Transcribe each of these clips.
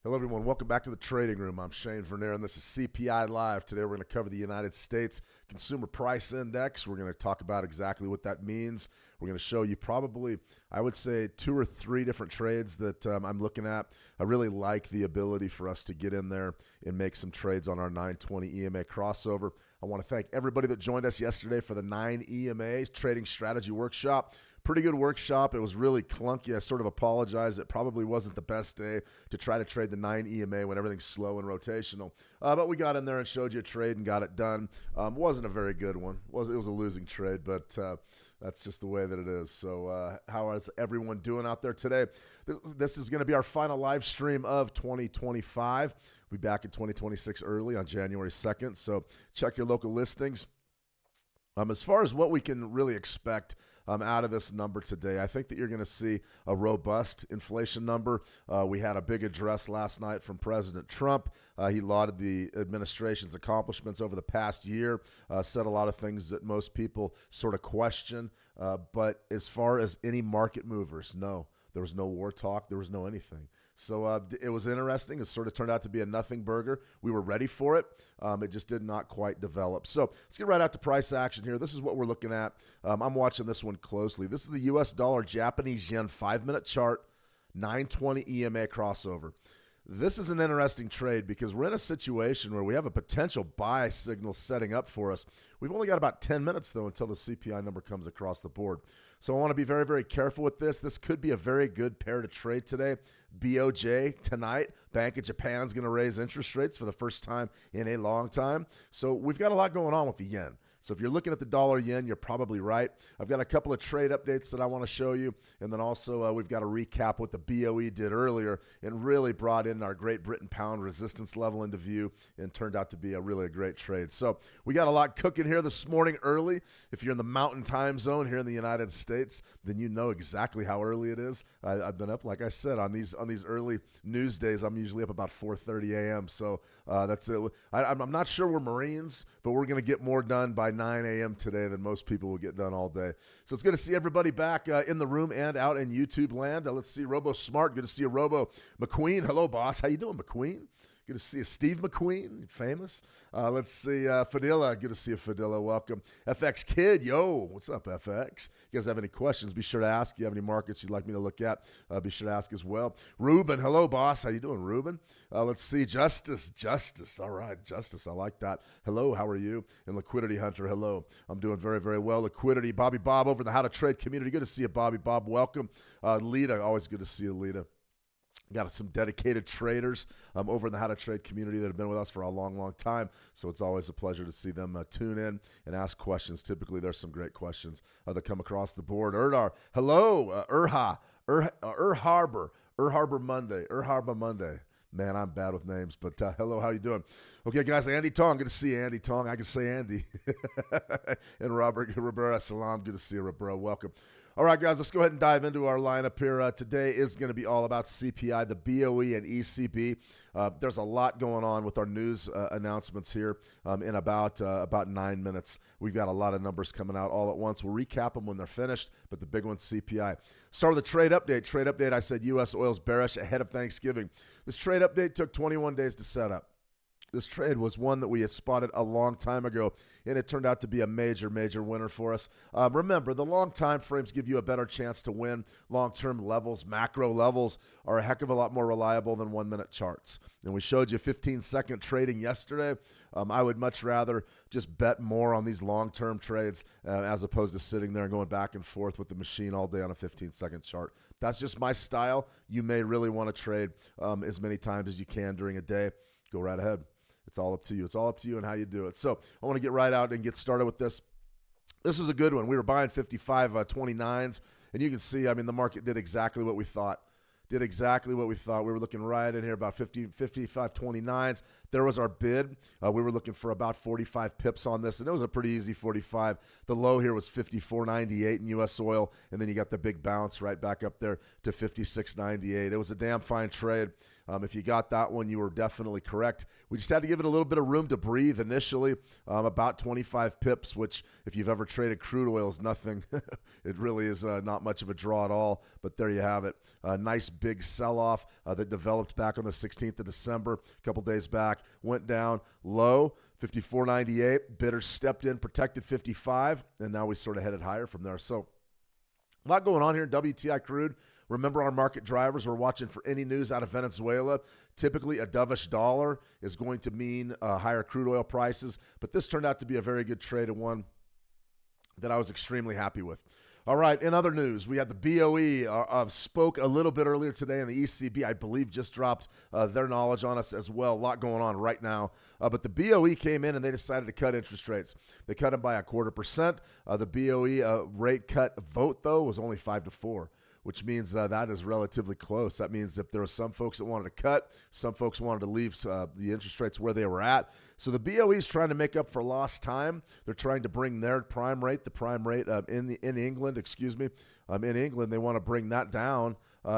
Hello, everyone. Welcome back to the Trading Room. I'm Shane Vernier, and this is CPI Live. Today, we're going to cover the United States Consumer Price Index. We're going to talk about exactly what that means. We're going to show you probably, I would say, 2 or 3 different trades that I'm looking at. I really like the ability for us to get in there and make some trades on our 920 EMA crossover. I want to thank everybody that joined us yesterday for the 9 EMA Trading Strategy Workshop. Pretty good workshop. It was really clunky. I sort of apologize. It probably wasn't the best day to try to trade the 9 EMA when everything's slow and rotational. But we got in there and showed you a trade and got it done. Wasn't a very good one. It was a losing trade, but that's just the way that it is. So how is everyone doing out there today? This is going to be our final live stream of 2025. We'll be back in 2026 early on January 2nd. So check your local listings. As far as what we can really expect out of this number today, I think that you're going to see a robust inflation number. We had a big address last night from President Trump. He lauded the administration's accomplishments over the past year, said a lot of things that most people sort of question. But as far as any market movers, no. There was no war talk. There was no anything. So it was interesting. It sort of turned out to be a nothing burger. We were ready for it. It just did not quite develop. So let's get right out to price action here. This is what we're looking at. I'm watching this one closely. This is the U.S. dollar Japanese yen 5-minute chart, 920 EMA crossover. This is an interesting trade because we're in a situation where we have a potential buy signal setting up for us. We've only got about 10 minutes, though, until the CPI number comes across the board. So I want to be very, very careful with this. This could be a very good pair to trade today. BOJ tonight. Bank of Japan's going to raise interest rates for the first time in a long time. So we've got a lot going on with the yen. So if you're looking at the dollar yen, you're probably right. I've got a couple of trade updates that I want to show you. And then also we've got to recap what the BOE did earlier and really brought in our Great Britain pound resistance level into view and turned out to be a really great trade. So we got a lot cooking here this morning early. If you're in the mountain time zone here in the United States, then you know exactly how early it is. I've been up, like I said, on these early news days. I'm usually up about 4:30 a.m. So that's it. I'm not sure we're Marines, but we're going to get more done by 9 a.m. today than most people will get done all day. So it's good to see everybody back in the room and out in YouTube land. Let's see Robo Smart. Good to see you, Robo McQueen. Hello, boss. How you doing, McQueen? Good to see you. Steve McQueen, famous. Let's see Fadila. Good to see you, Fadila. Welcome. FX Kid. Yo, what's up, FX? You guys have any questions, be sure to ask. You have any markets you'd like me to look at, be sure to ask as well. Ruben. Hello, boss. How you doing, Ruben? Let's see. Justice. All right, Justice. I like that. Hello, how are you? And Liquidity Hunter. Hello. I'm doing very, very well. Liquidity. Bobby Bob over in the How to Trade community. Good to see you, Bobby Bob. Welcome. Lita. Always good to see you, Lita. Got some dedicated traders over in the How to Trade community that have been with us for a long, long time. So it's always a pleasure to see them tune in and ask questions. Typically, there's some great questions that come across the board. Erdar, hello. Harbor Monday. Man, I'm bad with names, but hello, how you doing? Okay, guys, Andy Tong, good to see you, Andy Tong. I can say Andy. And Roberto Salam, good to see you, Roberto. Welcome. All right, guys, let's go ahead and dive into our lineup here. Today is going to be all about CPI, the BOE, and ECB. There's a lot going on with our news announcements here in about 9 minutes. We've got a lot of numbers coming out all at once. We'll recap them when they're finished, but the big one's CPI. Start with the trade update. Trade update, I said U.S. oil's bearish ahead of Thanksgiving. This trade update took 21 days to set up. This trade was one that we had spotted a long time ago, and it turned out to be a major, major winner for us. Remember, the long time frames give you a better chance to win. Long-term levels, macro levels, are a heck of a lot more reliable than 1-minute charts. And we showed you 15-second trading yesterday. I would much rather just bet more on these long-term trades as opposed to sitting there and going back and forth with the machine all day on a 15-second chart. That's just my style. You may really want to trade as many times as you can during a day. Go right ahead. It's all up to you. It's all up to you and how you do it. So I want to get right out and get started with this. This was a good one. We were buying 55.29s, and you can see, I mean, the market did exactly what we thought. We were looking right in here about 55.29s. There was our bid. We were looking for about 45 pips on this, and it was a pretty easy 45. The low here was 54.98 in U.S. oil, and then you got the big bounce right back up there to 56.98. It was a damn fine trade. If you got that one, you were definitely correct. We just had to give it a little bit of room to breathe initially, about 25 pips, which if you've ever traded crude oil is nothing. It really is not much of a draw at all, but there you have it. A nice big sell-off that developed back on the 16th of December, a couple days back, went down low, 54.98. Bidders stepped in, protected 55, and now we sort of headed higher from there. So a lot going on here in WTI crude. Remember our market drivers. We're watching for any news out of Venezuela. Typically, a dovish dollar is going to mean higher crude oil prices, but this turned out to be a very good trade and one that I was extremely happy with. All right, in other news, we had the BOE spoke a little bit earlier today, and the ECB, I believe, just dropped their knowledge on us as well. A lot going on right now. But the BOE came in, and they decided to cut interest rates. They cut them by 0.25%. The BOE rate cut vote, though, was only 5-4. Which means that is relatively close. That means if there were some folks that wanted to cut, some folks wanted to leave the interest rates where they were at. So the BOE is trying to make up for lost time. They're trying to bring their prime rate, the prime rate in England, in England, they want to bring that down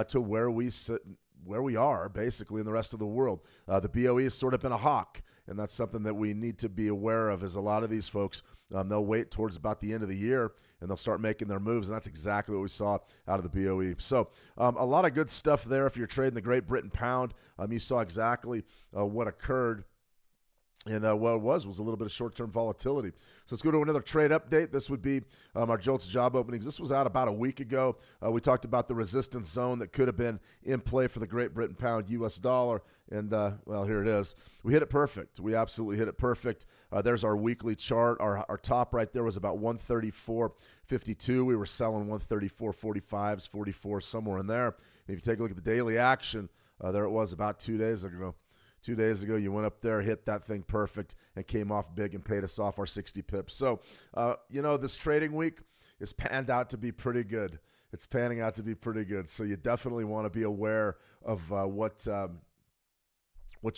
to where we sit, where we are, basically, in the rest of the world. The BOE has sort of been a hawk, and that's something that we need to be aware of, is a lot of these folks, they'll wait towards about the end of the year, and they'll start making their moves, and that's exactly what we saw out of the BOE. So a lot of good stuff there. If you're trading the Great Britain pound, you saw exactly what occurred. And what it was a little bit of short-term volatility. So let's go to another trade update. This would be our JOLTS job openings. This was out about a week ago. We talked about the resistance zone that could have been in play for the Great Britain pound U.S. dollar. And, well, here it is. We hit it perfect. We absolutely hit it perfect. There's our weekly chart. Our top right there was about 134.52. We were selling 134.45s, 44, somewhere in there. And if you take a look at the daily action, there it was about 2 days ago. 2 days ago, you went up there, hit that thing perfect, and came off big and paid us off our 60 pips. So, this trading week is panned out to be pretty good. It's panning out to be pretty good. So you definitely want to be aware of what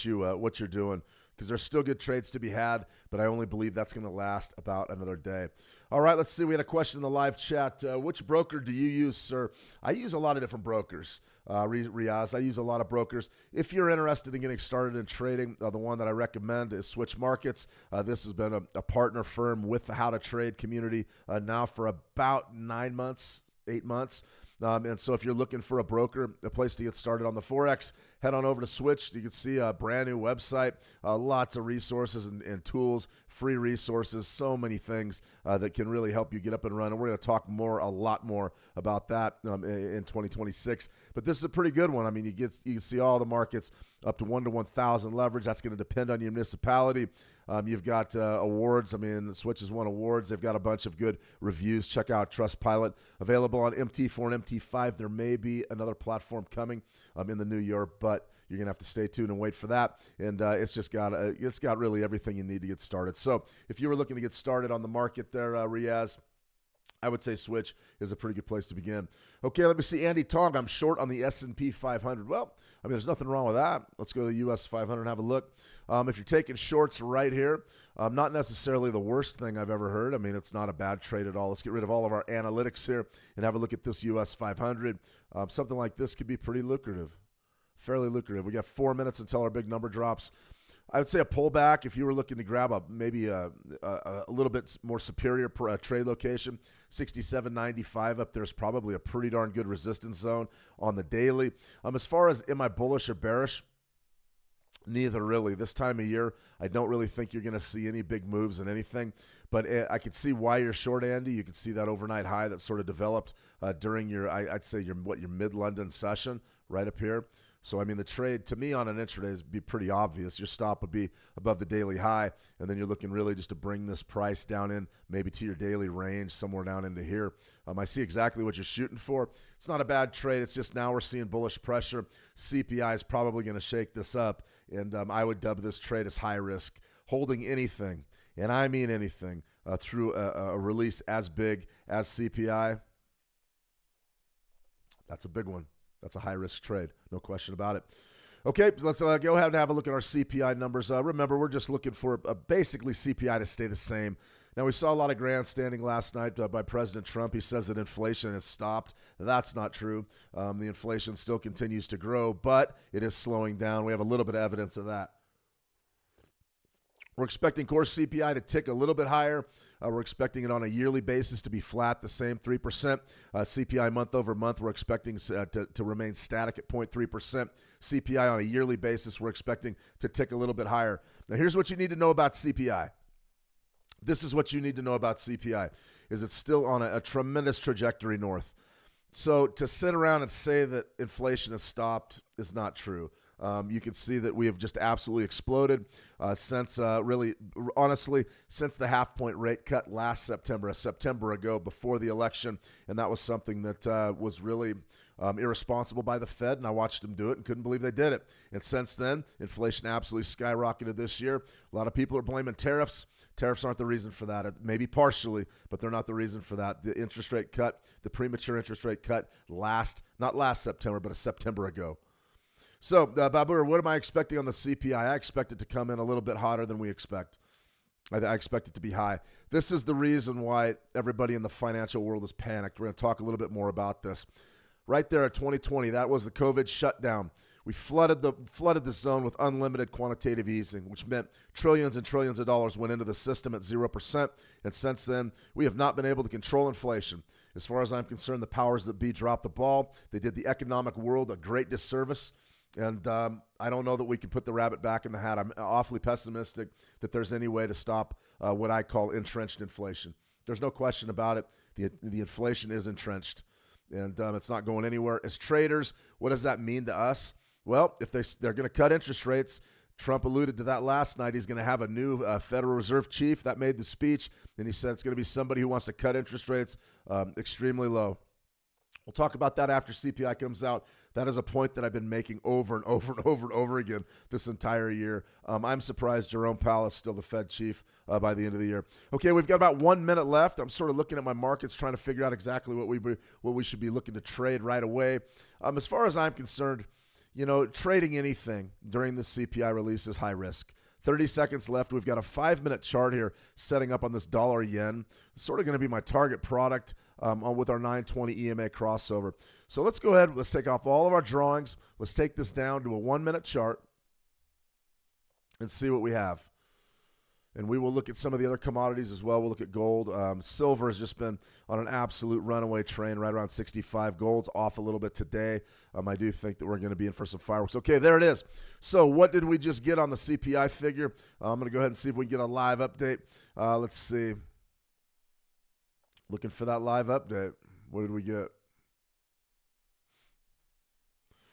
you're doing, because there's still good trades to be had, but I only believe that's going to last about another day. All right, let's see. We had a question in the live chat. Which broker do you use, sir? I use a lot of different brokers, Riaz. I use a lot of brokers. If you're interested in getting started in trading, the one that I recommend is Switch Markets. This has been a partner firm with the How to Trade community now for about 9 months, 8 months. And so if you're looking for a broker, a place to get started on the Forex, head on over to Switch. You can see a brand new website, lots of resources and tools, free resources, so many things that can really help you get up and run. And we're going to talk a lot more about that in 2026. But this is a pretty good one. I mean, you can see all the markets up to 1 to 1,000 leverage. That's going to depend on your municipality. You've got awards. I mean, Switch has won awards. They've got a bunch of good reviews. Check out Trustpilot. Available on MT4 and MT5. There may be another platform coming in the new year, but you're going to have to stay tuned and wait for that. And it's got really everything you need to get started. So if you were looking to get started on the market there, Riaz, I would say Switch is a pretty good place to begin. Okay, let me see. Andy Tong, I'm short on the S&P 500. Well, I mean, there's nothing wrong with that. Let's go to the US 500 and have a look. If you're taking shorts right here, not necessarily the worst thing I've ever heard. I mean, it's not a bad trade at all. Let's get rid of all of our analytics here and have a look at this US 500. Something like this could be pretty lucrative, fairly lucrative. We got 4 minutes until our big number drops. I would say a pullback if you were looking to grab maybe a little bit more superior trade location. 67.95 up there is probably a pretty darn good resistance zone on the daily. As far as am I bullish or bearish, neither really. This time of year, I don't really think you're going to see any big moves in anything. But I could see why you're short, Andy. You could see that overnight high that sort of developed during I'd say your mid-London session right up here. So, I mean, the trade, to me, on an intraday is be pretty obvious. Your stop would be above the daily high, and then you're looking really just to bring this price down in maybe to your daily range, somewhere down into here. I see exactly what you're shooting for. It's not a bad trade. It's just now we're seeing bullish pressure. CPI is probably going to shake this up, and I would dub this trade as high risk. Holding anything, and I mean anything, through a release as big as CPI, that's a big one. That's a high-risk trade, no question about it. Okay, let's go ahead and have a look at our CPI numbers. Remember, we're just looking for basically CPI to stay the same. Now, we saw a lot of grandstanding last night by President Trump. He says that inflation has stopped. That's not true. The inflation still continues to grow, but it is slowing down. We have a little bit of evidence of that. We're expecting core CPI to tick a little bit higher. We're expecting it on a yearly basis to be flat, the same 3%. CPI month over month, we're expecting to remain static at 0.3%. CPI on a yearly basis, we're expecting to tick a little bit higher. Now, here's what you need to know about CPI. This is what you need to know about CPI, is it's still on a tremendous trajectory north. So to sit around and say that inflation has stopped is not true. You can see that we have just absolutely exploded since since the half-point rate cut last September, a September ago before the election, and that was something that was really irresponsible by the Fed, and I watched them do it and couldn't believe they did it. And since then, inflation absolutely skyrocketed this year. A lot of people are blaming tariffs. Tariffs aren't the reason for that. Maybe partially, but they're not the reason for that. The interest rate cut, the premature interest rate cut not last September, but a September ago. So, Babur, what am I expecting on the CPI? I expect it to come in a little bit hotter than we expect. I expect it to be high. This is the reason why everybody in the financial world is panicked. We're going to talk a little bit more about this. Right there at 2020, that was the COVID shutdown. We flooded the zone with unlimited quantitative easing, which meant trillions and trillions of dollars went into the system at 0%. And since then, we have not been able to control inflation. As far as I'm concerned, the powers that be dropped the ball. They did the economic world a great disservice. And I don't know that we can put the rabbit back in the hat. I'm awfully pessimistic that there's any way to stop what I call entrenched inflation. There's no question about it. The inflation is entrenched, and it's not going anywhere. As traders, what does that mean to us? Well, if they're going to cut interest rates, Trump alluded to that last night. He's going to have a new Federal Reserve chief that made the speech, and he said it's going to be somebody who wants to cut interest rates extremely low. We'll talk about that after CPI comes out. That is a point that I've been making over and over and over and over again this entire year. I'm surprised Jerome Powell is still the Fed chief by the end of the year. Okay, we've got about 1 minute left. I'm sort of looking at my markets, trying to figure out exactly what we should be looking to trade right away. As far as I'm concerned, trading anything during the CPI release is high risk. 30 seconds left. We've got a 5-minute chart here setting up on this dollar yen. It's sort of going to be my target product with our 920 EMA crossover. So let's go ahead. Let's take off all of our drawings. Let's take this down to a 1-minute chart and see what we have. And we will look at some of the other commodities as well. We'll look at gold. Silver has just been on an absolute runaway train, right around 65. Gold's off a little bit today. I do think that we're going to be in for some fireworks. Okay, there it is. So what did we just get on the CPI figure? I'm going to go ahead and see if we can get a live update. Let's see. Looking for that live update. What did we get?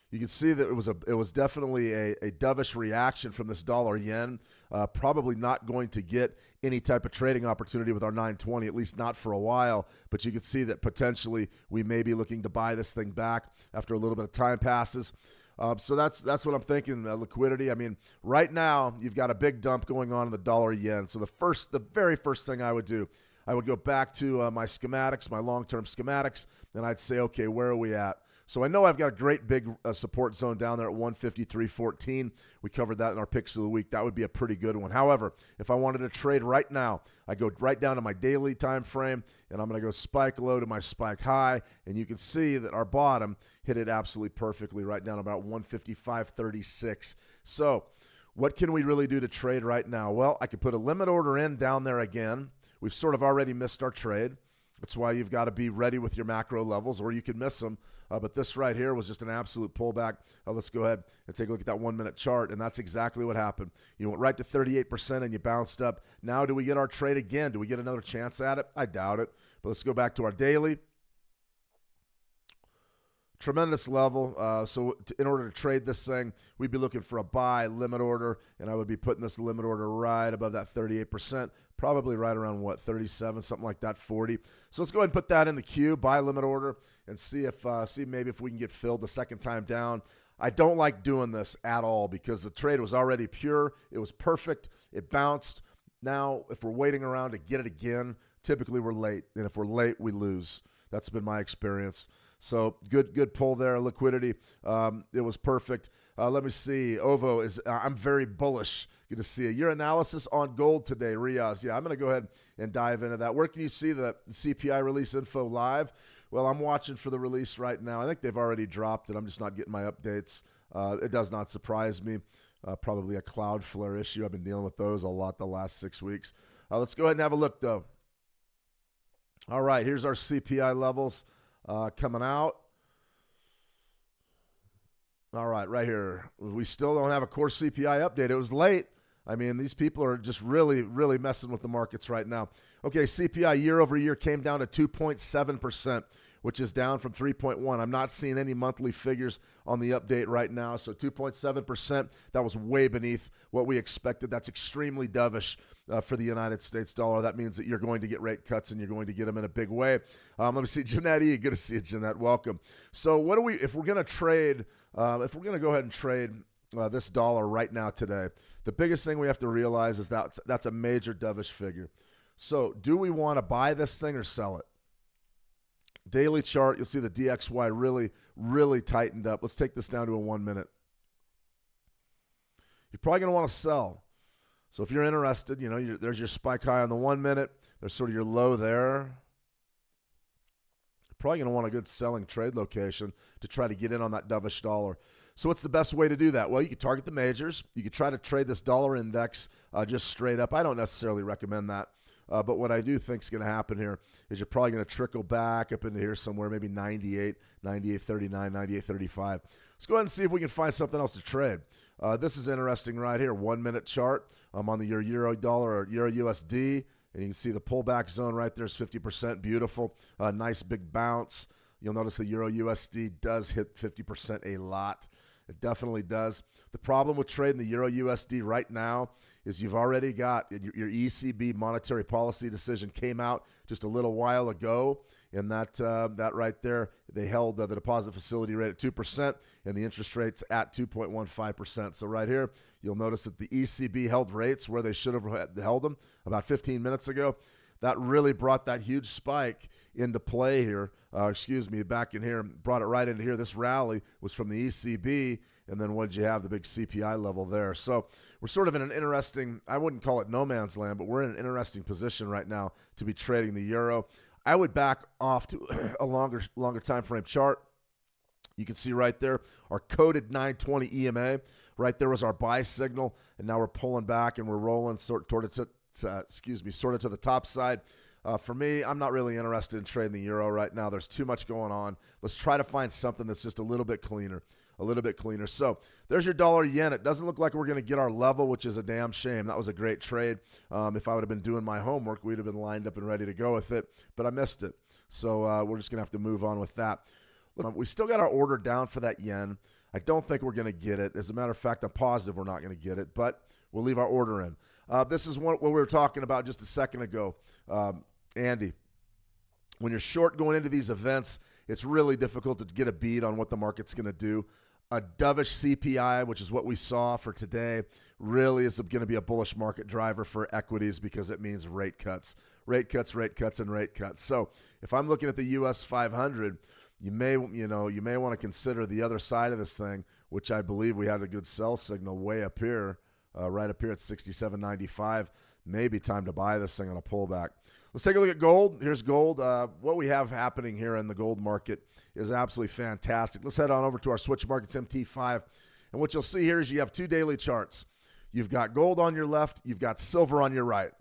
You can see that it was definitely a dovish reaction from this dollar yen. Probably not going to get any type of trading opportunity with our 920, at least not for a while. But you can see that potentially we may be looking to buy this thing back after a little bit of time passes. So that's what I'm thinking. Liquidity. I mean, right now you've got a big dump going on in the dollar yen. So the very first thing I would do, I would go back to my schematics, my long-term schematics, and I'd say, okay, where are we at? So I know I've got a great big support zone down there at 153.14. We covered that in our picks of the week. That would be a pretty good one. However, if I wanted to trade right now, I go right down to my daily time frame, and I'm going to go spike low to my spike high, and you can see that our bottom hit it absolutely perfectly right down about 155.36. So what can we really do to trade right now? Well, I could put a limit order in down there again. We've sort of already missed our trade. That's why you've got to be ready with your macro levels, or you can miss them. But this right here was just an absolute pullback. Let's go ahead and take a look at that 1-minute chart, and that's exactly what happened. You went right to 38% and you bounced up. Now do we get our trade again? Do we get another chance at it? I doubt it. But let's go back to our daily. Tremendous level. So in order to trade this thing, we'd be looking for a buy limit order, and I would be putting this limit order right above that 38%, probably right around, 37, something like that, 40. So let's go ahead and put that in the queue, buy limit order, and see maybe if we can get filled the second time down. I don't like doing this at all because the trade was already pure. It was perfect. It bounced. Now, if we're waiting around to get it again, typically we're late, and if we're late, we lose. That's been my experience. So good pull there. Liquidity, it was perfect. Let me see. OVO is, I'm very bullish. Good to see you. Your analysis on gold today, Riaz. Yeah, I'm going to go ahead and dive into that. Where can you see the CPI release info live? Well, I'm watching for the release right now. I think they've already dropped it. I'm just not getting my updates. It does not surprise me. Probably a Cloudflare issue. I've been dealing with those a lot the last 6 weeks. Let's go ahead and have a look, though. All right, here's our CPI levels coming out. All right, right here. We still don't have a core CPI update. It was late. I mean, these people are just really, really messing with the markets right now. Okay, CPI year over year came down to 2.7%, which is down from 3.1. I'm not seeing any monthly figures on the update right now. So 2.7%, that was way beneath what we expected. That's extremely dovish for the United States dollar. That means that you're going to get rate cuts and you're going to get them in a big way. Let me see, Jeanette E. Good to see you, Jeanette. Welcome. So what do we, if we're going to trade, if we're going to go ahead and trade this dollar right now today, the biggest thing we have to realize is that that's a major dovish figure. So do we want to buy this thing or sell it? Daily chart, you'll see the DXY really, really tightened up. Let's take this down to a 1 minute. You're probably going to want to sell. So if you're interested, you know, there's your spike high on the 1 minute. There's sort of your low there. You're probably going to want a good selling trade location to try to get in on that dovish dollar. So what's the best way to do that? Well, you could target the majors. You could try to trade this dollar index just straight up. I don't necessarily recommend that. But what I do think is going to happen here is you're probably going to trickle back up into here somewhere, maybe 98, 98.39, 98.35. Let's go ahead and see if we can find something else to trade. This is interesting right here. 1 minute chart. I'm on the Euro dollar or Euro USD, and you can see the pullback zone right there is 50%. Beautiful. Nice big bounce. You'll notice the Euro USD does hit 50% a lot. It definitely does. The problem with trading the Euro USD right now is you've already got your ECB monetary policy decision came out just a little while ago, and that right there, they held the deposit facility rate at 2% and the interest rates at 2.15%. So right here, you'll notice that the ECB held rates where they should have held them about 15 minutes ago. That really brought that huge spike into play here. Back in here, brought it right into here. This rally was from the ECB, and then what did you have? The big CPI level there. So we're sort of in an interesting, I wouldn't call it no man's land, but we're in an interesting position right now to be trading the euro. I would back off to a longer time frame chart. You can see right there our coded 920 EMA. Right there was our buy signal, and now we're pulling back and we're rolling sort of to the top side. For me, I'm not really interested in trading the euro right now. There's too much going on. Let's try to find something that's just a little bit cleaner. So there's your dollar yen. It doesn't look like we're going to get our level, which is a damn shame. That was a great trade. If I would have been doing my homework, we'd have been lined up and ready to go with it, but I missed it. So we're just going to have to move on with that. Look, we still got our order down for that yen. I don't think we're going to get it. As a matter of fact, I'm positive we're not going to get it, but we'll leave our order in. This is what we were talking about just a second ago. Andy, when you're short going into these events, it's really difficult to get a bead on what the market's going to do. A dovish CPI, which is what we saw for today, really is going to be a bullish market driver for equities because it means rate cuts. So if I'm looking at the US 500, you may want to consider the other side of this thing, which I believe we had a good sell signal way up here, right up here at 67.95. Maybe time to buy this thing on a pullback. Let's take a look at gold. Here's gold. What we have happening here in the gold market is absolutely fantastic. Let's head on over to our Switch Markets MT5. And what you'll see here is you have two daily charts. You've got gold on your left. You've got silver on your right.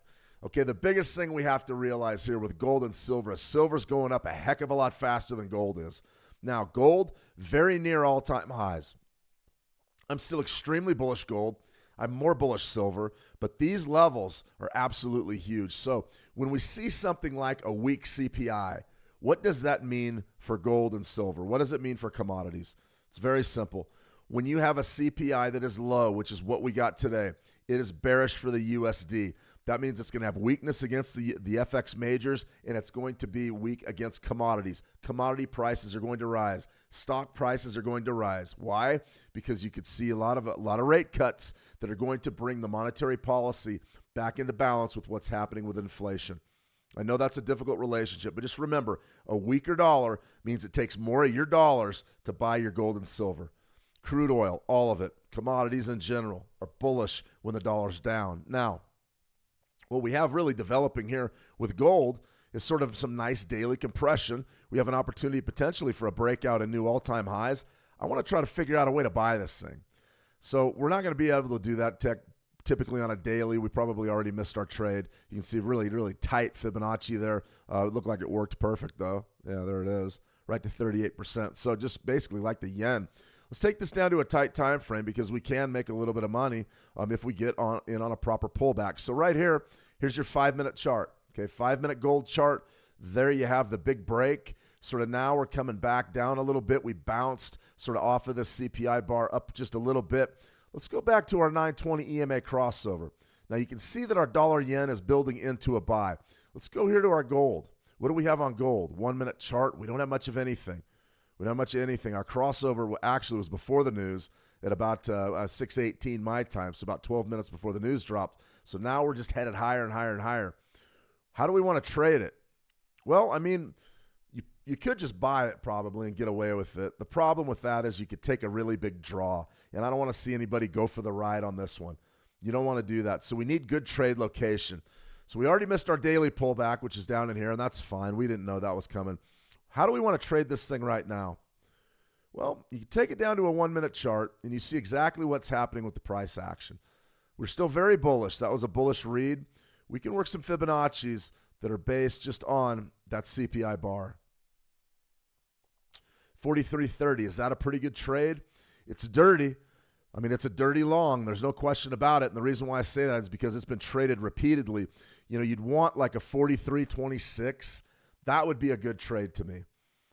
Okay, the biggest thing we have to realize here with gold and silver is silver's going up a heck of a lot faster than gold is. Now, gold, very near all-time highs. I'm still extremely bullish gold. I'm more bullish silver, but these levels are absolutely huge. So when we see something like a weak CPI, what does that mean for gold and silver? What does it mean for commodities? It's very simple. When you have a CPI that is low, which is what we got today, it is bearish for the USD. That means it's going to have weakness against the FX majors, and it's going to be weak against commodities. Commodity prices are going to rise. Stock prices are going to rise. Why? Because you could see a lot of rate cuts that are going to bring the monetary policy back into balance with what's happening with inflation. I know that's a difficult relationship, but just remember, a weaker dollar means it takes more of your dollars to buy your gold and silver. Crude oil, all of it, commodities in general are bullish when the dollar's down. Now, what we have really developing here with gold is sort of some nice daily compression. We have an opportunity potentially for a breakout and new all-time highs. I want to try to figure out a way to buy this thing. So we're not going to be able to do that typically on a daily. We probably already missed our trade. You can see really, really tight Fibonacci there. It looked like it worked perfect, though. Yeah, there it is, right to 38%. So just basically like the yen. Let's take this down to a tight time frame because we can make a little bit of money if we get in on a proper pullback. So right here, here's your 5-minute chart. Okay, 5-minute gold chart. There you have the big break. Sort of now we're coming back down a little bit. We bounced sort of off of this CPI bar up just a little bit. Let's go back to our 920 EMA crossover. Now you can see that our dollar yen is building into a buy. Let's go here to our gold. What do we have on gold? 1-minute chart. We don't have much of anything. We don't have much of anything. Our crossover actually was before the news at about 6:18 my time, so about 12 minutes before the news dropped. So now we're just headed higher and higher and higher. How do we want to trade it? Well, I mean, you could just buy it probably and get away with it. The problem with that is you could take a really big draw, and I don't want to see anybody go for the ride on this one. You don't want to do that. So we need good trade location. So we already missed our daily pullback, which is down in here, and that's fine. We didn't know that was coming. How do we want to trade this thing right now? Well, you can take it down to a 1-minute chart, and you see exactly what's happening with the price action. We're still very bullish. That was a bullish read. We can work some Fibonacci's that are based just on that CPI bar. 43.30, is that a pretty good trade? It's dirty. I mean, it's a dirty long. There's no question about it. And the reason why I say that is because it's been traded repeatedly. You know, you'd want like a 43.26. That would be a good trade to me.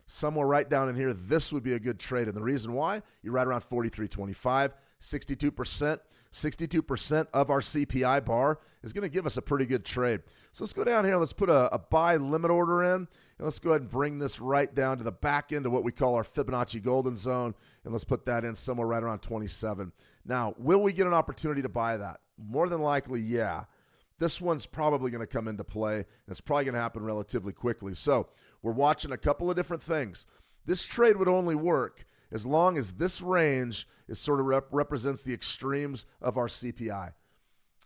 Somewhere right down in here, this would be a good trade. And the reason why, you're right around 43.25, 62%. 62% of our CPI bar is going to give us a pretty good trade. So let's go down here. Let's put a buy limit order in. And let's go ahead and bring this right down to the back end of what we call our Fibonacci golden zone. And let's put that in somewhere right around 27. Now, will we get an opportunity to buy that? More than likely, yeah. This one's probably going to come into play, and it's probably going to happen relatively quickly. So we're watching a couple of different things. This trade would only work as long as this range is sort of represents the extremes of our CPI.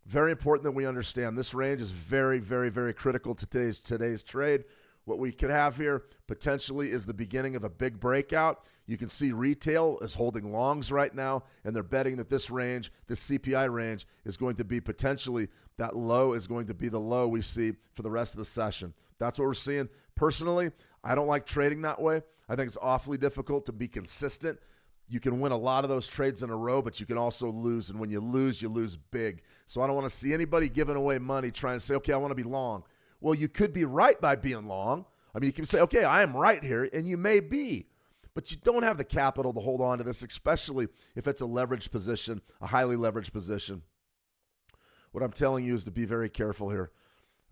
Very important that we understand this range is very, very, very critical to today's trade. What we could have here potentially is the beginning of a big breakout. You can see retail is holding longs right now, and they're betting that this range, this CPI range, is going to be potentially that low is going to be the low we see for the rest of the session. That's what we're seeing. Personally, I don't like trading that way. I think it's awfully difficult to be consistent. You can win a lot of those trades in a row, but you can also lose. And when you lose big. So I don't want to see anybody giving away money trying to say, okay, I want to be long. Well, you could be right by being long. I mean, you can say, okay, I am right here, and you may be. But you don't have the capital to hold on to this, especially if it's a leveraged position, a highly leveraged position. What I'm telling you is to be very careful here.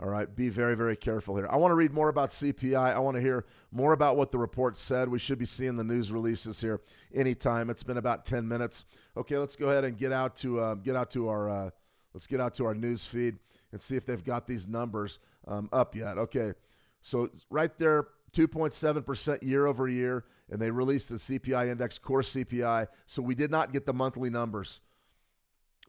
All right, be very, very careful here. I want to read more about CPI. I want to hear more about what the report said. We should be seeing the news releases here anytime. It's been about 10 minutes. Okay, let's go ahead and get out to our news feed and see if they've got these numbers up yet. Okay, so right there, 2.7% year over year, and they released the CPI index, core CPI. So we did not get the monthly numbers.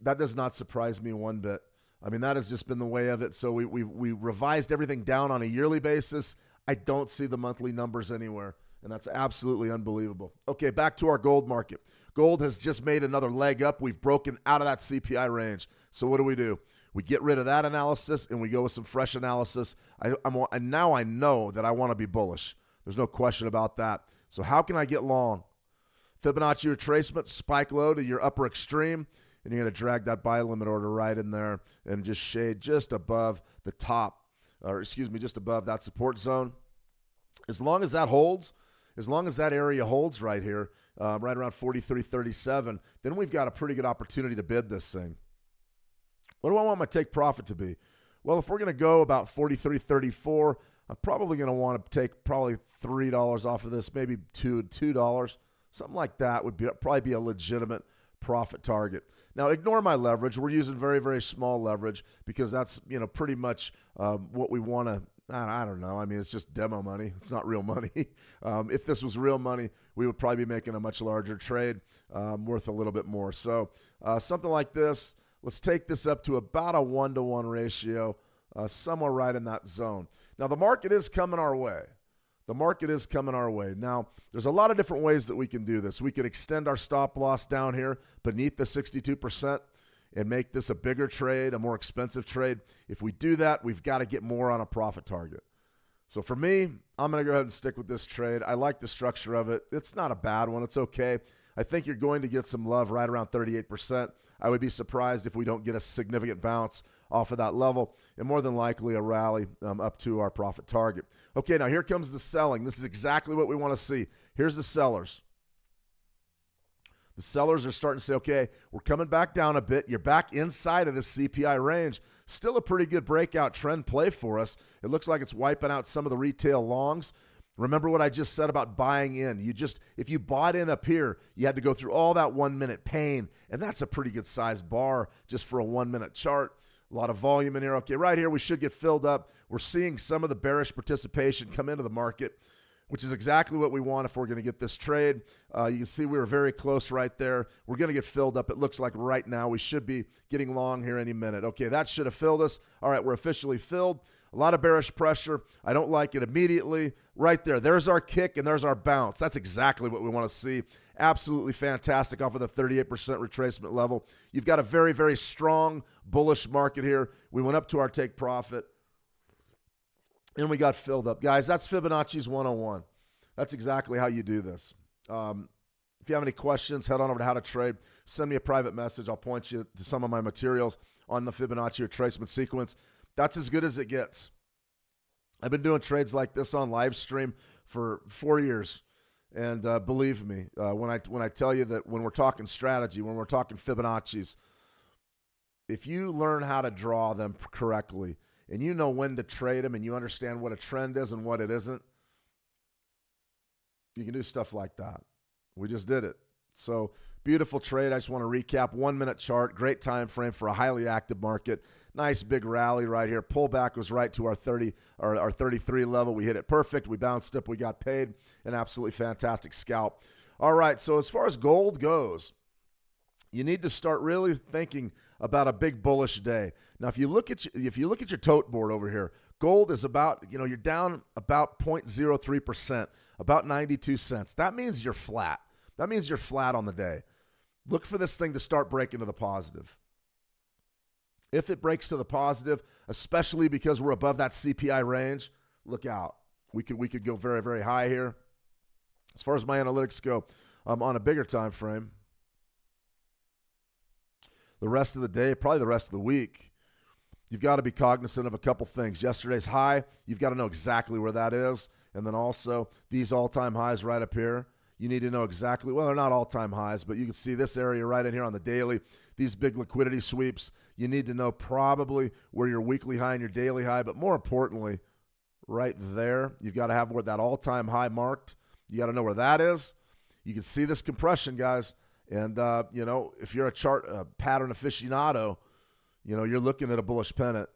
That does not surprise me one bit. I mean, that has just been the way of it. So we revised everything down on a yearly basis. I don't see the monthly numbers anywhere, and that's absolutely unbelievable. Okay, back to our gold market. Gold has just made another leg up. We've broken out of that CPI range. So what do? We get rid of that analysis, and we go with some fresh analysis. And now I know that I want to be bullish. There's no question about that. So how can I get long? Fibonacci retracement, spike low to your upper extreme. And you're going to drag that buy limit order right in there and just shade just above the top, just above that support zone. As long as that holds, as long as that area holds right here, right around 43.37, then we've got a pretty good opportunity to bid this thing. What do I want my take profit to be? Well, if we're going to go about 43.34, I'm probably going to want to take probably $3 off of this, maybe $2. Something like that would probably be a legitimate profit target. Now, ignore my leverage. We're using very, very small leverage because that's, pretty much what we want to I don't know. I mean, it's just demo money. It's not real money. If this was real money, we would probably be making a much larger trade worth a little bit more. So something like this, let's take this up to about a 1-to-1 ratio, somewhere right in that zone. Now, the market is coming our way. The market is coming our way. Now, there's a lot of different ways that we can do this. We could extend our stop loss down here beneath the 62% and make this a bigger trade, a more expensive trade. If we do that, we've got to get more on a profit target. So for me, I'm going to go ahead and stick with this trade. I like the structure of it. It's not a bad one. It's okay. I think you're going to get some love right around 38%. I would be surprised if we don't get a significant bounce off of that level, and more than likely a rally up to our profit target. Okay, now here comes the selling. This is exactly what we want to see. Here's the sellers. The sellers are starting to say, okay, we're coming back down a bit. You're back inside of this CPI range. Still a pretty good breakout trend play for us. It looks like it's wiping out some of the retail longs. Remember what I just said about buying in. If you bought in up here, you had to go through all that 1 minute pain, and that's a pretty good size bar just for a 1 minute chart. A lot of volume in here. Okay, right here we should get filled up. We're seeing some of the bearish participation come into the market, which is exactly what we want if we're going to get this trade. You can see we were very close right there. We're going to get filled up. It looks like right now we should be getting long here any minute. Okay, that should have filled us. All right, we're officially filled. A lot of bearish pressure. I don't like it immediately. Right there. There's our kick and there's our bounce. That's exactly what we want to see. Absolutely fantastic off of the 38% retracement level. You've got a very, very strong bullish market here. We went up to our take profit and we got filled up. Guys, that's Fibonacci's 101. That's exactly how you do this. If you have any questions, head on over to How to Trade. Send me a private message. I'll point you to some of my materials on the Fibonacci retracement sequence. That's as good as it gets. I've been doing trades like this on live stream for 4 years. And believe me, when I tell you that when we're talking strategy, when we're talking Fibonacci's, if you learn how to draw them correctly and you know when to trade them and you understand what a trend is and what it isn't, you can do stuff like that. We just did it. So beautiful trade. I just want to recap. 1 minute chart, great time frame for a highly active market. Nice big rally right here. Pullback was right to our 30 or our 33 level. We hit it perfect. We bounced up. We got paid. An absolutely fantastic scalp. All right. So as far as gold goes, you need to start really thinking about a big bullish day. Now, if you look at your tote board over here, gold is about, you're down about 0.03%, about 92 cents. That means you're flat. That means you're flat on the day. Look for this thing to start breaking to the positive. If it breaks to the positive, especially because we're above that CPI range, look out. We could go very, very high here. As far as my analytics go, on a bigger time frame, the rest of the day, probably the rest of the week, you've got to be cognizant of a couple things. Yesterday's high, you've got to know exactly where that is. And then also these all-time highs right up here. You need to know exactly, well, they're not all-time highs, but you can see this area right in here on the daily, these big liquidity sweeps. You need to know probably where your weekly high and your daily high, but more importantly, right there, you've got to have where that all-time high marked. You got to know where that is. You can see this compression, guys. And, if you're a chart pattern aficionado, you're looking at a bullish pennant.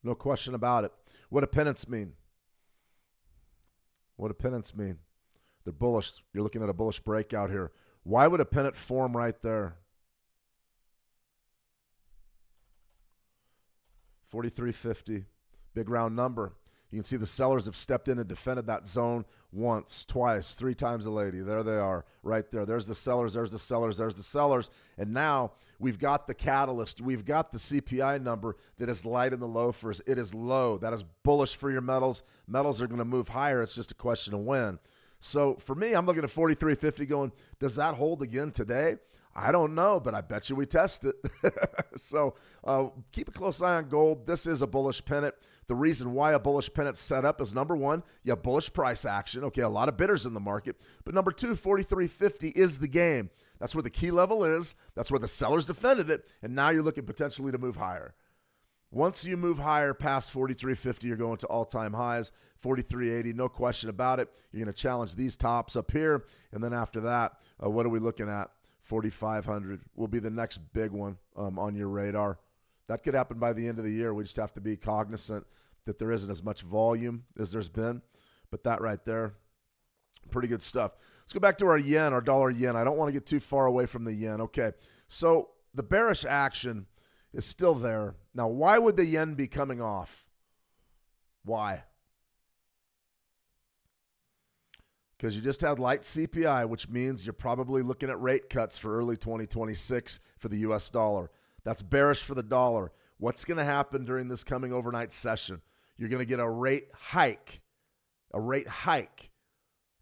No question about it. What do pennants mean? What do pennants mean? They're bullish. You're looking at a bullish breakout here. Why would a pennant form right there? 43.50, big round number. You can see the sellers have stepped in and defended that zone once, twice, 3 times a lady. There they are right there. There's the sellers, there's the sellers, there's the sellers. And now we've got the catalyst. We've got the CPI number that is light in the loafers. It is low. That is bullish for your metals. Metals are going to move higher. It's just a question of when. So for me, I'm looking at 43.50 going, does that hold again today? I don't know, but I bet you we test it. So keep a close eye on gold. This is a bullish pennant. The reason why a bullish pennant's set up is, number one, you have bullish price action. Okay, a lot of bidders in the market. But number two, 43.50 is the game. That's where the key level is. That's where the sellers defended it. And now you're looking potentially to move higher. Once you move higher past 43.50, you're going to all-time highs. 43.80, no question about it. You're going to challenge these tops up here. And then after that, what are we looking at? 4,500 will be the next big one on your radar. That could happen by the end of the year. We just have to be cognizant that there isn't as much volume as there's been. But that right there, pretty good stuff. Let's go back to our yen, our dollar yen. I don't want to get too far away from the yen. Okay, so the bearish action is still there. Now, why would the yen be coming off? Why? Because you just had light CPI, which means you're probably looking at rate cuts for early 2026 for the U.S. dollar. That's bearish for the dollar. What's going to happen during this coming overnight session? You're going to get a rate hike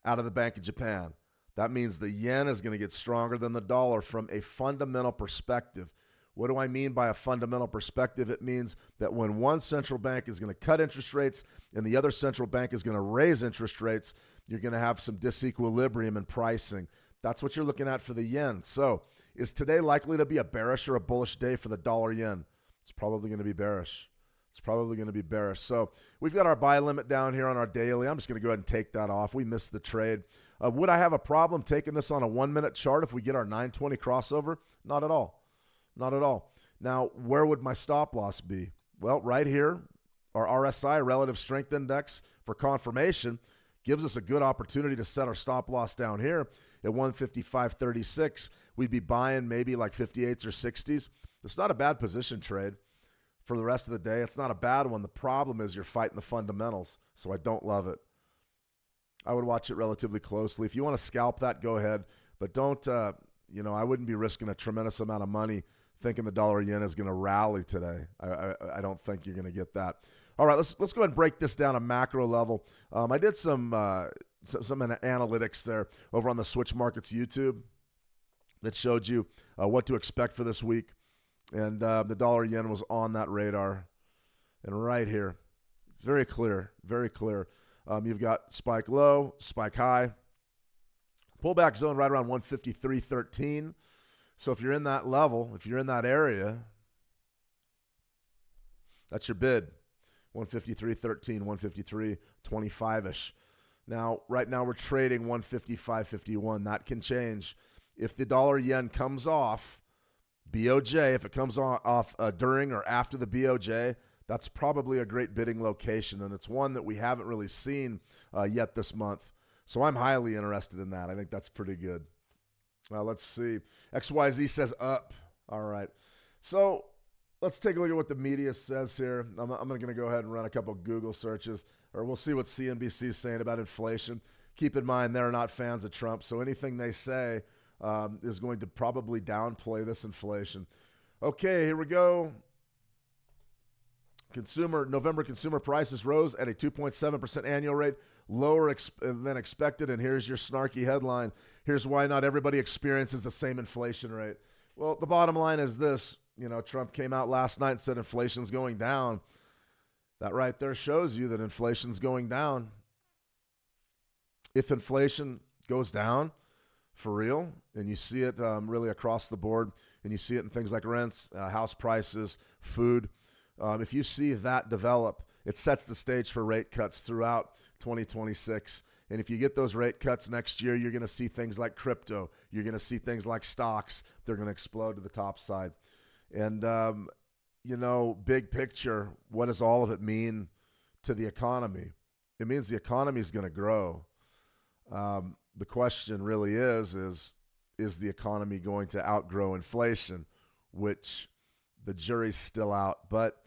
out of the Bank of Japan. That means the yen is going to get stronger than the dollar from a fundamental perspective. What do I mean by a fundamental perspective? It means that when one central bank is going to cut interest rates and the other central bank is going to raise interest rates, you're going to have some disequilibrium in pricing. That's what you're looking at for the yen. So is today likely to be a bearish or a bullish day for the dollar yen? It's probably going to be bearish. So we've got our buy limit down here on our daily. I'm just going to go ahead and take that off. We missed the trade. Would I have a problem taking this on a 1-minute chart if we get our 920 crossover? Not at all. Not at all. Now, where would my stop loss be? Well, right here, our RSI, Relative Strength Index, for confirmation, gives us a good opportunity to set our stop loss down here at 155.36. We'd be buying maybe like 58s or 60s. It's not a bad position trade for the rest of the day. It's not a bad one. The problem is you're fighting the fundamentals, so I don't love it. I would watch it relatively closely. If you want to scalp that, go ahead. But don't, I wouldn't be risking a tremendous amount of money thinking the dollar yen is going to rally today. I don't think you're going to get that. All right, let's go ahead and break this down a macro level. I did some analytics there over on the Switch Markets YouTube that showed you what to expect for this week. And the dollar yen was on that radar. And right here, it's very clear, very clear. You've got spike low, spike high, pullback zone right around 153.13. So if you're in that level, if you're in that area, that's your bid. 153.13, 153.25-ish. Now, right now we're trading 155.51. That can change. If the dollar yen comes off BOJ, if it comes off during or after the BOJ, that's probably a great bidding location, and it's one that we haven't really seen yet this month. So I'm highly interested in that. I think that's pretty good. Let's see. XYZ says up. All right. So let's take a look at what the media says here. I'm going to go ahead and run a couple Google searches, or we'll see what CNBC is saying about inflation. Keep in mind, they're not fans of Trump, so anything they say is going to probably downplay this inflation. Okay, here we go. November consumer prices rose at a 2.7% annual rate, lower than expected. And here's your snarky headline. Here's why not everybody experiences the same inflation rate. Well, the bottom line is this. Trump came out last night and said inflation's going down. That right there shows you that inflation's going down. If inflation goes down for real, and you see it really across the board, and you see it in things like rents, house prices, food, if you see that develop, it sets the stage for rate cuts throughout 2026. And if you get those rate cuts next year, you're going to see things like crypto. You're going to see things like stocks. They're going to explode to the top side. And, big picture, what does all of it mean to the economy? It means the economy is going to grow. The question really is the economy going to outgrow inflation, which the jury's still out. But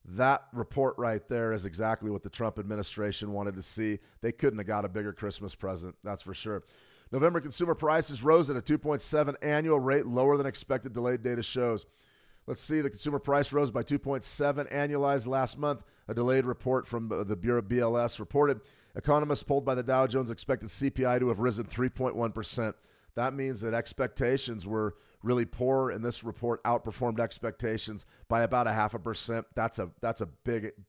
that report right there is exactly what the Trump administration wanted to see. They couldn't have got a bigger Christmas present, that's for sure. November consumer prices rose at a 2.7 annual rate, lower than expected, delayed data shows. Let's see, the consumer price rose by 2.7 annualized last month. A delayed report from the Bureau BLS reported economists polled by the Dow Jones expected CPI to have risen 3.1%. That means that expectations were really poor, and this report outperformed expectations by about 0.5%. That's a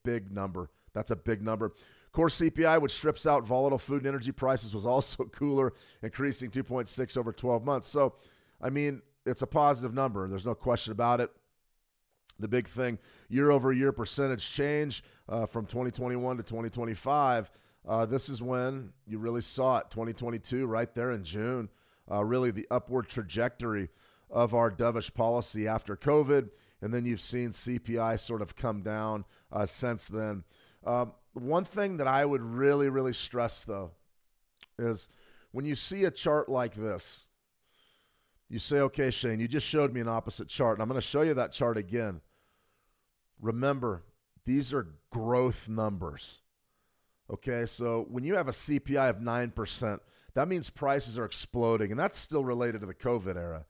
big number. That's a big number. Core CPI, which strips out volatile food and energy prices, was also cooler, increasing 2.6 over 12 months. So, it's a positive number. There's no question about it. The big thing, year-over-year percentage change from 2021 to 2025, this is when you really saw it, 2022, right there in June, really the upward trajectory of our dovish policy after COVID, and then you've seen CPI sort of come down since then. One thing that I would really, really stress, though, is when you see a chart like this, you say, okay, Shane, you just showed me an opposite chart, and I'm going to show you that chart again. Remember, these are growth numbers. Okay, so when you have a CPI of 9%, that means prices are exploding, and that's still related to the COVID era.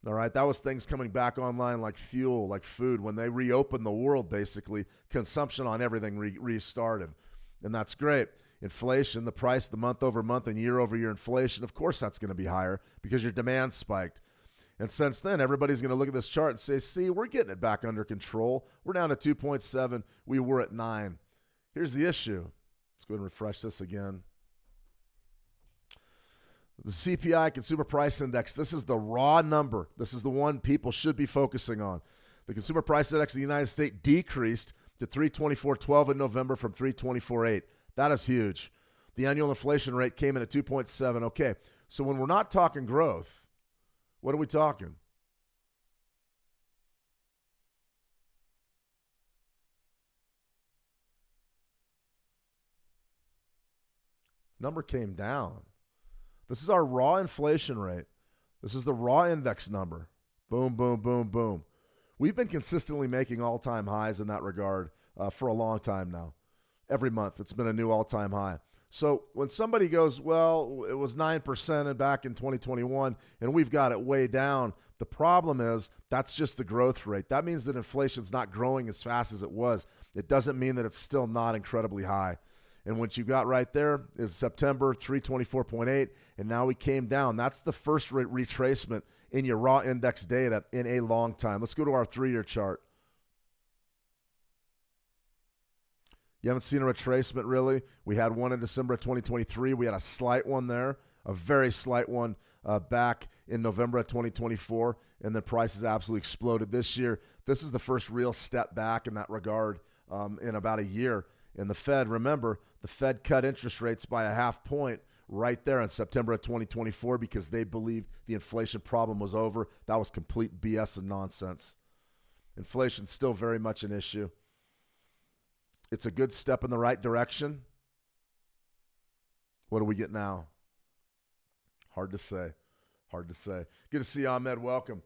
All right, that was things coming back online like fuel, like food. When they reopened the world, basically, consumption on everything restarted, and that's great. Inflation, the price, the month-over-month and year-over-year inflation, of course that's going to be higher because your demand spiked. And since then, everybody's going to look at this chart and say, see, we're getting it back under control. We're down to 2.7. We were at 9. Here's the issue. Let's go ahead and refresh this again. The CPI, Consumer Price Index, this is the raw number. This is the one people should be focusing on. The Consumer Price Index of the United States decreased to 324.12 in November from 324.8. That is huge. The annual inflation rate came in at 2.7. Okay, so when we're not talking growth, what are we talking? Number came down. This is our raw inflation rate. This is the raw index number. Boom, boom, boom, boom. We've been consistently making all-time highs in that regard for a long time now. Every month, it's been a new all-time high. So when somebody goes, well, it was 9% back in 2021, and we've got it way down, the problem is that's just the growth rate. That means that inflation's not growing as fast as it was. It doesn't mean that it's still not incredibly high. And what you got right there is September 324.8, and now we came down. That's the first retracement in your raw index data in a long time. Let's go to our 3-year chart. You haven't seen a retracement, really. We had one in December of 2023. We had a slight one there, a very slight one back in November of 2024, and the prices absolutely exploded this year. This is the first real step back in that regard in about a year. And the Fed, remember, the Fed cut interest rates by a half point right there in September of 2024 because they believed the inflation problem was over. That was complete BS and nonsense. Inflation's still very much an issue. It's a good step in the right direction. What do we get now? Hard to say. Hard to say. Good to see you, Ahmed. Welcome.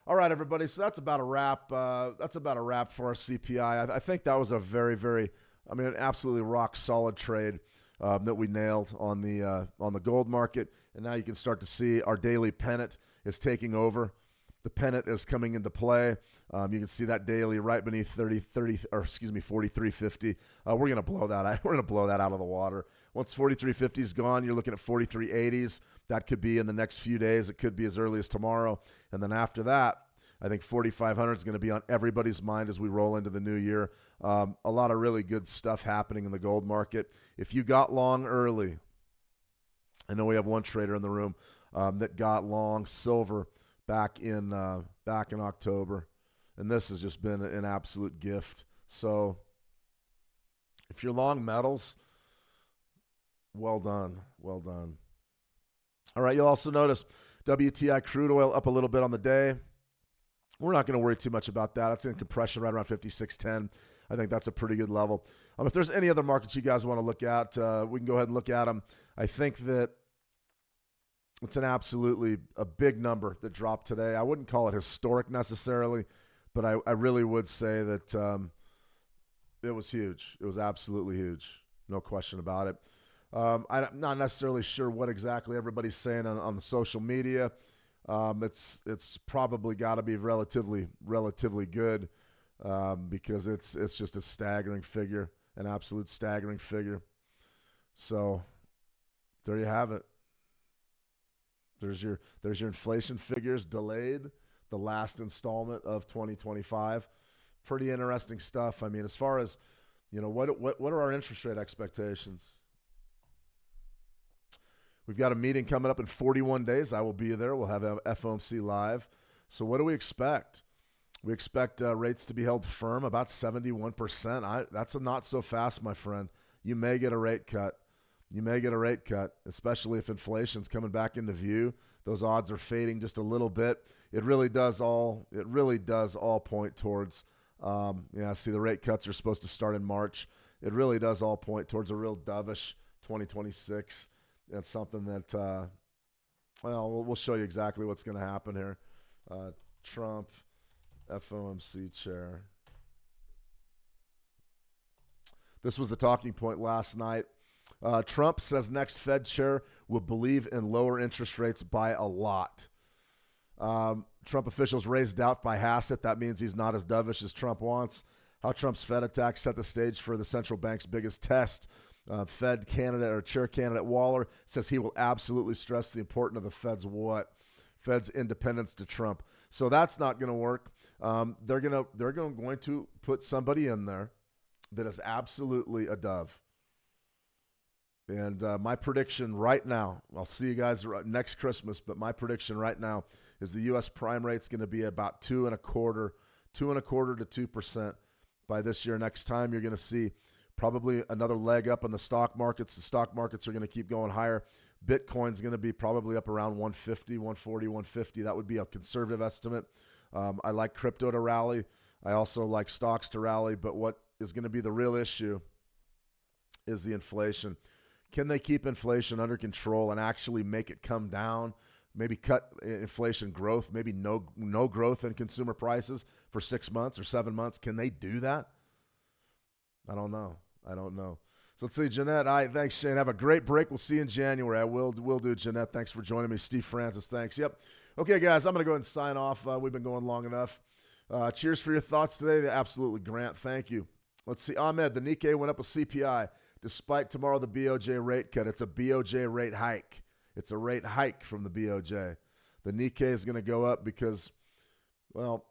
All right, everybody. So that's about a wrap. That's about a wrap for our CPI. I think that was a very, very, an absolutely rock solid trade that we nailed on the gold market. And now you can start to see our daily pennant is taking over. The pennant is coming into play. You can see that daily right beneath 43.50. We're going to blow that out. We're going to blow that out of the water. Once 43.50 is gone, you're looking at 43.80s. That could be in the next few days. It could be as early as tomorrow. And then after that, I think 4,500 is going to be on everybody's mind as we roll into the new year. A lot of really good stuff happening in the gold market. If you got long early, I know we have one trader in the room that got long silver back in October, and this has just been an absolute gift. So if you're long metals, well done, well done. All right, you'll also notice WTI crude oil up a little bit on the day. We're not going to worry too much about that. It's in compression right around 56.10. I think that's a pretty good level. If there's any other markets you guys want to look at, we can go ahead and look at them. I think that it's an absolutely a big number that dropped today. I wouldn't call it historic necessarily, but I really would say that it was huge. It was absolutely huge. No question about it. I'm not necessarily sure what exactly everybody's saying on the social media. It's probably got to be relatively good because it's just a staggering figure, an absolute staggering figure. So there you have it. There's your inflation figures delayed, the last installment of 2025. Pretty interesting stuff. As far as, what are our interest rate expectations? We've got a meeting coming up in 41 days. I will be there. We'll have FOMC live. So what do we expect? We expect rates to be held firm, about 71%. That's a not so fast, my friend. You may get a rate cut. You may get a rate cut, especially if inflation's coming back into view. Those odds are fading just a little bit. It really does all point towards, see the rate cuts are supposed to start in March. It really does all point towards a real dovish 2026. It's something that, we'll show you exactly what's going to happen here. Trump, FOMC chair. This was the talking point last night. Trump says next Fed chair will believe in lower interest rates by a lot. Trump officials raised doubt by Hassett. That means he's not as dovish as Trump wants. How Trump's Fed attack set the stage for the central bank's biggest test. Fed candidate or chair candidate Waller says he will absolutely stress the importance of the Fed's what? Fed's independence to Trump. So that's not going to work. They're going to put somebody in there that is absolutely a dove. And my prediction right now, I'll see you guys next Christmas, but my prediction right now is the U.S. prime rate's going to be about 2.25% to 2% by this year. Next time, you're going to see probably another leg up in the stock markets. The stock markets are going to keep going higher. Bitcoin's going to be probably up around 150, 140, 150. That would be a conservative estimate. I like crypto to rally. I also like stocks to rally. But what is going to be the real issue is the inflation. Can they keep inflation under control and actually make it come down? Maybe cut inflation growth, maybe no growth in consumer prices for 6 months or 7 months. Can they do that? I don't know. So let's see, Jeanette. Thanks, Shane. Have a great break. We'll see you in January. I will do, Jeanette. Thanks for joining me. Steve Francis, thanks. Yep. Okay, guys, I'm going to go ahead and sign off. We've been going long enough. Cheers for your thoughts today. Absolutely, Grant. Thank you. Let's see. Ahmed, the Nikkei went up with CPI despite tomorrow the BOJ rate cut. It's a BOJ rate hike. It's a rate hike from the BOJ. The Nikkei is going to go up because, well,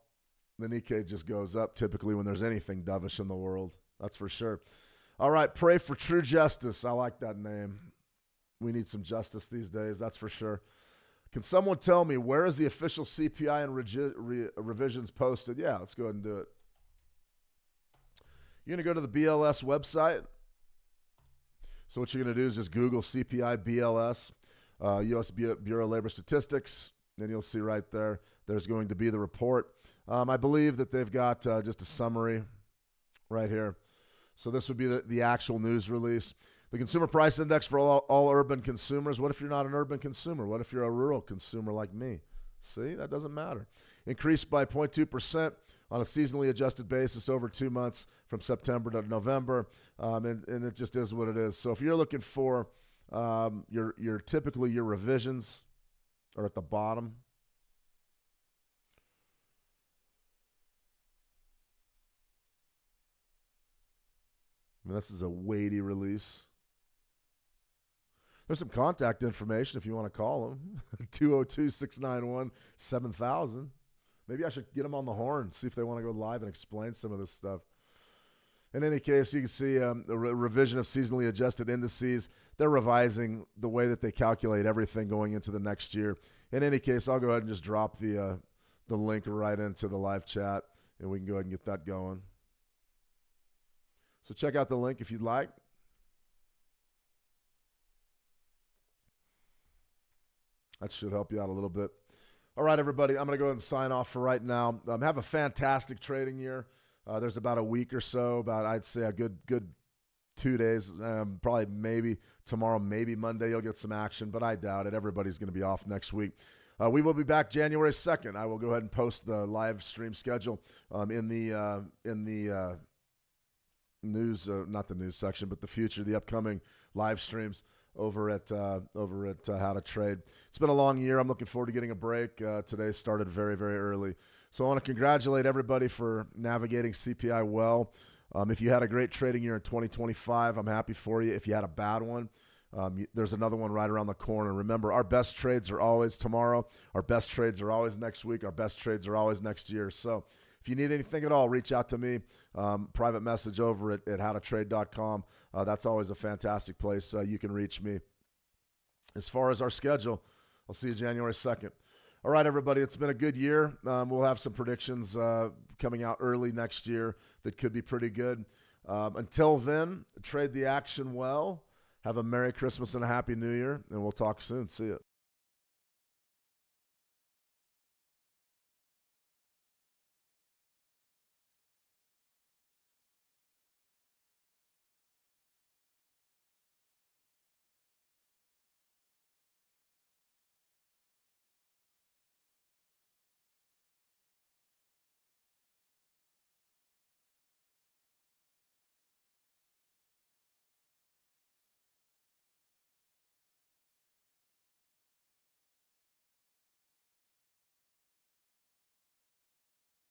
the Nikkei just goes up typically when there's anything dovish in the world. That's for sure. All right, pray for true justice. I like that name. We need some justice these days, that's for sure. Can someone tell me where is the official CPI and revisions posted? Yeah, let's go ahead and do it. You're going to go to the BLS website. So what you're going to do is just Google CPI BLS, U.S. Bureau of Labor Statistics, and you'll see right there, there's going to be the report. I believe that they've got just a summary right here. So this would be the actual news release. The Consumer Price Index for all urban consumers. What if you're not an urban consumer? What if you're a rural consumer like me? See, that doesn't matter. Increased by 0.2% on a seasonally adjusted basis over 2 months from September to November, and it just is what it is. So if you're looking for typically your revisions are at the bottom. I mean, this is a weighty release. There's some contact information if you want to call them. 202-691-7000. Maybe I should get them on the horn, see if they want to go live and explain some of this stuff. In any case, you can see a revision of seasonally adjusted indices. They're revising the way that they calculate everything going into the next year. In any case, I'll go ahead and just drop the link right into the live chat, and we can go ahead and get that going. So check out the link if you'd like. That should help you out a little bit. All right, everybody, I'm going to go ahead and sign off for right now. Have a fantastic trading year. There's about a week or so, I'd say a good 2 days. Probably maybe tomorrow, maybe Monday you'll get some action, but I doubt it. Everybody's going to be off next week. We will be back January 2nd. I will go ahead and post the live stream schedule in the news, not the news section, but the upcoming live streams over at How to Trade. It's been a long year. I'm looking forward to getting a break. Today started very, very early. So I want to congratulate everybody for navigating CPI well. If you had a great trading year in 2025, I'm happy for you. If you had a bad one, there's another one right around the corner. Remember, our best trades are always tomorrow. Our best trades are always next week. Our best trades are always next year. So if you need anything at all, reach out to me. Private message over at howtotrade.com. That's always a fantastic place. You can reach me. As far as our schedule, I'll see you January 2nd. All right, everybody, it's been a good year. We'll have some predictions coming out early next year that could be pretty good. Until then, trade the action well. Have a Merry Christmas and a Happy New Year, and we'll talk soon. See you.